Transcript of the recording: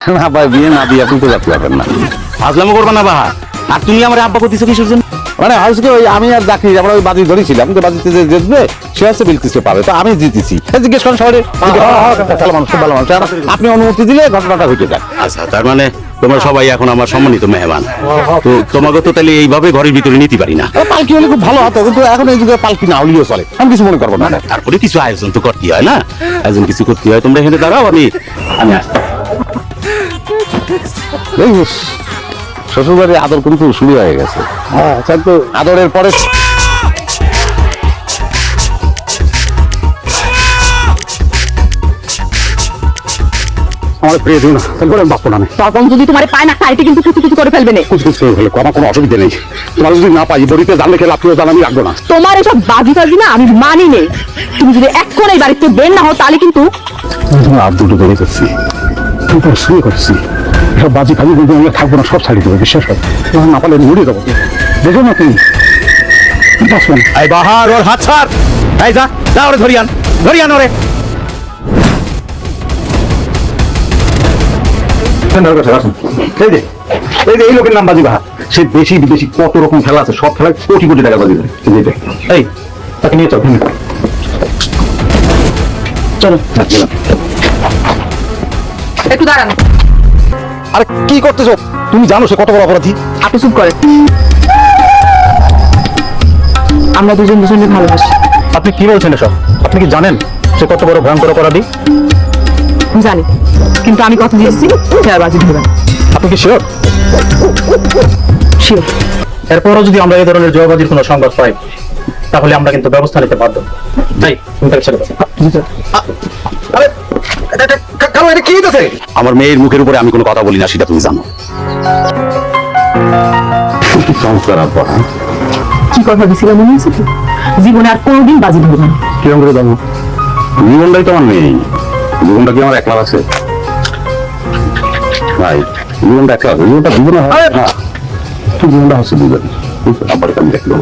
না ভাই, বিয়ে না দিয়ে আপনি তো যাতে পারবেন না। ফাজলামো করবা না বাহা। আর তুমি আমার আব্বা করতেছো কিসের জন্য? মানে হয়েছে কি, ওই আমি আর জাকির আমরা ওই বাজি ধরেছিলাম যে বাজিতে যে জিতবে সে হচ্ছে বিলকিসকে পাবে, তো আমি জিতেছি। জিজ্ঞেস করেন সবাই, ভালো মানুষ, খুব ভালো মানুষ, আর আপনি অনুমতি দিলে ঘটনাটা ঘটে যায়। আচ্ছা, তার মানে তোমরা সবাই এখন আমার সম্মানিত মেহমান। তো তোমাকে তো তাহলে এইভাবে ঘরের ভিতরে নিতে পারি না। পালকি হলে খুব ভালো হতো, কিন্তু এখন এই যুগে পালকি না হলেও চলে, আমি কিছু মনে করবো না। তারপরে কিছু আয়োজন তো করতে হয় না, আয়োজন কিছু করতে হয়। তোমরা এখানে দাঁড়াও, আমি আসছি। শ্বশুর বাড়ির আদর কিন্তু শুরু হয়ে গেছে। হ্যাঁ, তো আদরের পরে আমার প্রিয় দিন তারপরে বাপ না তখন যদি তোমার পায় না খাইতে কিন্তু কিছু কিছু করে ফেলবে না। কিছু হলে আমার কোনো অসুবিধা নেই। তোমার যদি না পাই বড়িতে জানলে খেলে আপনিও জান, আমি রাখবো না। তোমার এসব বাজি ফাজি না আমি মানি নেই। তুমি যদি এখন এই বাড়িতে বের না হও তাহলে কিন্তু তোমার আর দুটো বেরিয়ে করছি, কিন্তু শুরু করছি এসব বাজি ফাজি কিন্তু আমি থাকবো না, সব ছাড়িয়ে দেবো, বিশ্বাস করো। তোমার না পারলে মরে দেবো, দেখো না তুমি। এই বাহার, ওর হাত ছাড়। এই যা যা, ওরে ধরিয়ান ওরে। এই লোকের নাম বাজি বাহার, সে দেশি বিদেশি কত রকম খেলা আছে, সব খেলায় কোটি কোটি টাকা বাজি দেয়। এই তাকে নিয়ে চল, চলো। একটু দাঁড়ান। আরে কি করতেছো তুমি? জানো সে কত বড় অপরাধী? আপনি চুপ করেন। আমরা দুজন দুজনকে ভালোবাসি। আপনি কি বলছেন এসব? আপনি কি জানেন সে কত বড় ভয়ঙ্কর অপরাধী? জানি, কিন্তু আমি কথা দিয়েছি সে আর বাজি ধরবেন। আপনি কি শিওর? শিওর। এরপরও যদি আমরা এই ধরনের জয়বাজির কোনো সংবাদ পাই তাহলে আমরা কিন্তু ব্যবস্থা নিতে বাধ্য। তাই তুমি তাকে ছেড়ে দাও। আমার মেয়ের মুখের উপরে আমি কোনো কথা বলি না, সেটা তুমি জানো। কি কথা দিছিলাম মনে আছে তো? জীবনে আর কোনোদিন বাজি ধরবেন না। কিরম করে জানো? জীবনটাই তো আমার মেয়ে, জীবনটা কি আমার একলা আছে ভাই? জীবনটা একলা, জীবনটা জীবনে হয় না, জীবনটা হচ্ছে দুজন। আবার আমি দেখলাম।